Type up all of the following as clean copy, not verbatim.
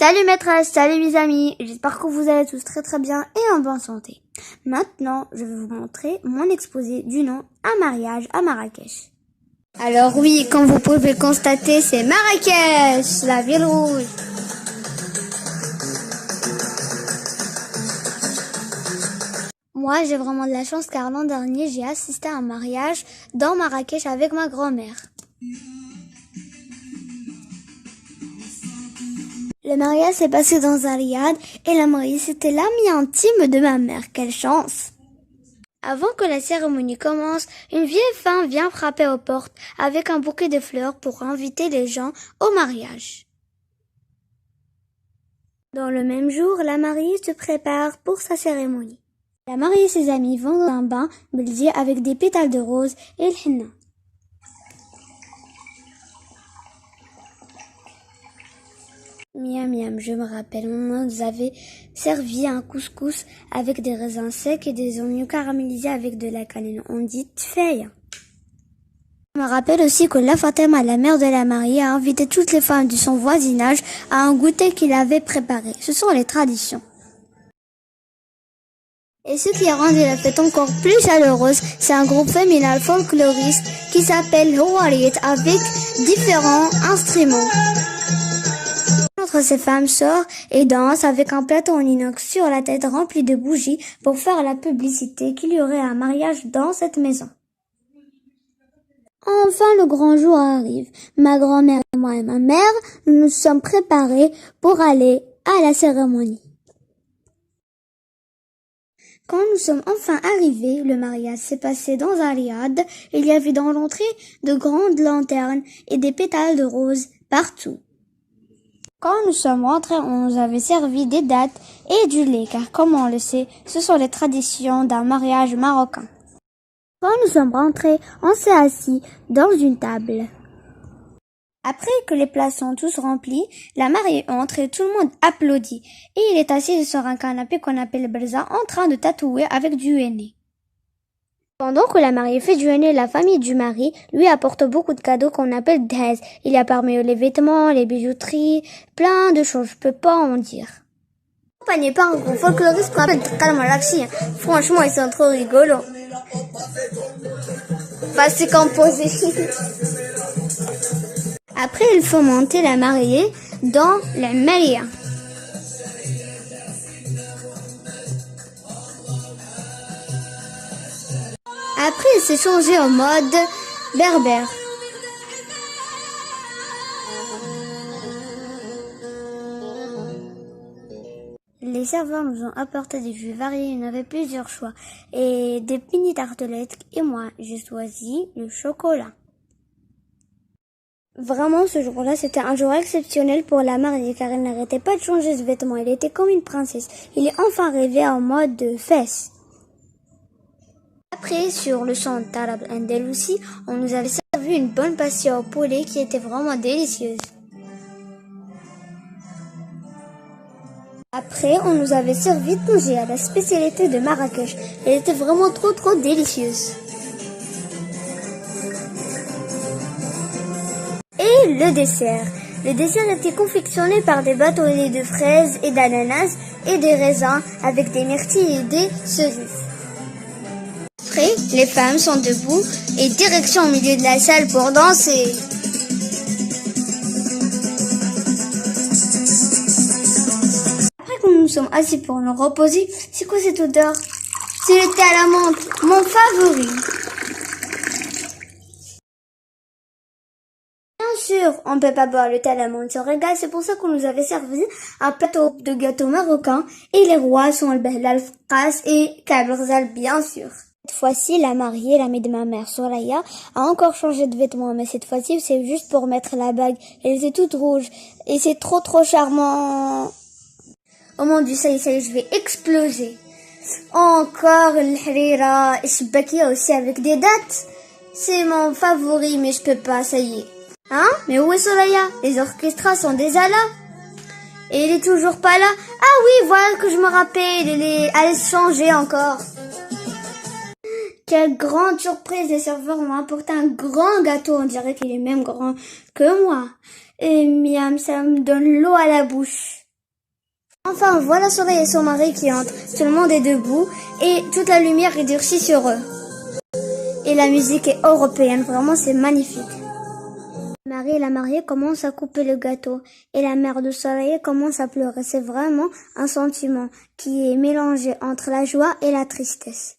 Salut maîtresse, salut mes amis, j'espère que vous allez tous très bien et en bonne santé. Maintenant, je vais vous montrer mon exposé du nom Un mariage à Marrakech. Alors oui, comme vous pouvez le constater, c'est Marrakech, la ville rouge. Moi, j'ai vraiment de la chance car l'an dernier, j'ai assisté à un mariage dans Marrakech avec ma grand-mère. Le mariage s'est passé dans un riad et la mariée c'était l'amie intime de ma mère. Quelle chance! Avant que la cérémonie commence, une vieille femme vient frapper aux portes avec un bouquet de fleurs pour inviter les gens au mariage. Dans le même jour, la mariée se prépare pour sa cérémonie. La mariée et ses amis vont dans un bain balisé avec des pétales de rose et le henna. Miam, je me rappelle, on nous avait servi un couscous avec des raisins secs et des oignons caramélisés avec de la cannelle. On dit tfeille. Je me rappelle aussi que la Fatima, la mère de la mariée, a invité toutes les femmes de son voisinage à un goûter qu'il avait préparé. Ce sont les traditions. Et ce qui a rendu la fête encore plus chaleureuse, c'est un groupe féminin folkloriste qui s'appelle Houarit avec différents instruments. Entre ces femmes sort et danse avec un plateau en inox sur la tête rempli de bougies pour faire la publicité qu'il y aurait un mariage dans cette maison. Enfin, le grand jour arrive. Ma grand-mère et moi et ma mère, nous nous sommes préparés pour aller à la cérémonie. Quand nous sommes enfin arrivés, le mariage s'est passé dans un riad. Il y avait dans l'entrée de grandes lanternes et des pétales de rose partout. Quand nous sommes rentrés, on nous avait servi des dattes et du lait, car comme on le sait, ce sont les traditions d'un mariage marocain. Quand nous sommes rentrés, on s'est assis dans une table. Après que les plats sont tous remplis, la mariée entre et tout le monde applaudit. Et il est assis sur un canapé qu'on appelle berza en train de tatouer avec du henné. Pendant que la mariée fait du henné, la famille du mari lui apporte beaucoup de cadeaux qu'on appelle dhez. Il y a parmi eux les vêtements, les bijouteries, plein de choses, je peux pas en dire. Accompagné par un groupe folkloriste qu'on appelle Tkal Malaxi. Franchement, ils sont trop rigolos. Pas si composé. Après, il faut monter la mariée dans la maria. Après, il s'est changé en mode berbère. Les serveurs nous ont apporté des jus variés, il y en avait plusieurs choix. Et des mini tartelettes. Et moi, j'ai choisi le chocolat. Vraiment, ce jour-là, c'était un jour exceptionnel pour la mariée, car elle n'arrêtait pas de changer de vêtements. Elle était comme une princesse. Il est enfin arrivé en mode de fesse. Après, sur le champ de Tarab Andalousie, on nous avait servi une bonne pastille au poulet qui était vraiment délicieuse. Après, on nous avait servi Toujia, la spécialité de Marrakech. Elle était vraiment trop délicieuse. Et le dessert. Le dessert était confectionné par des bâtonnets de fraises et d'ananas et des raisins avec des myrtilles et des cerises. Après, les femmes sont debout et direction au milieu de la salle pour danser. Après que nous nous sommes assis pour nous reposer, c'est quoi cette odeur? C'est le thé à la menthe, mon favori. Bien sûr, on ne peut pas boire le thé à la menthe sur régal, c'est pour ça qu'on nous avait servi un plateau de gâteaux marocains et les rois sont le behlal fras et kabrzal bien sûr. Cette fois-ci, la mariée, l'amie de ma mère, Soraya, a encore changé de vêtements, mais cette fois-ci, c'est juste pour mettre la bague. Elle était toute rouge, et c'est trop charmant. Oh mon Dieu, ça y est, je vais exploser. Encore le harira et Shbakia aussi avec des dates. C'est mon favori, mais je peux pas, ça y est. Hein? Mais où est Soraya? Les orchestras sont déjà là. Et il est toujours pas là. Ah oui, voilà que je me rappelle, elle allait se changer encore. Quelle grande surprise, les serveurs m'ont apporté un grand gâteau, on dirait qu'il est même grand que moi. Et miam, ça me donne l'eau à la bouche. Enfin, voilà Soleil et son mari qui entrent. Tout le monde est debout et toute la lumière est durcie sur eux. Et la musique est européenne, vraiment c'est magnifique. Marie et la mariée commencent à couper le gâteau et la mère de Soleil commence à pleurer. C'est vraiment un sentiment qui est mélangé entre la joie et la tristesse.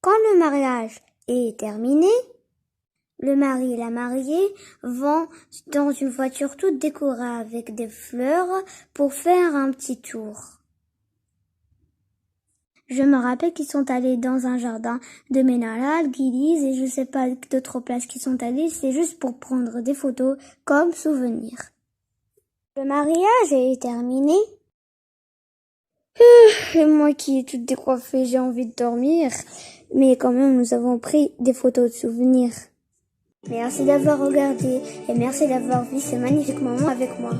Quand le mariage est terminé, le mari et la mariée vont dans une voiture toute décorée avec des fleurs pour faire un petit tour. Je me rappelle qu'ils sont allés dans un jardin de Ménalal, Guilise et je sais pas d'autres places qu'ils sont allés, c'est juste pour prendre des photos comme souvenir. Le mariage est terminé. Et moi qui est toute décoiffée, j'ai envie de dormir. Mais quand même, nous avons pris des photos de souvenirs. Merci d'avoir regardé et merci d'avoir vu ce magnifique moment avec moi.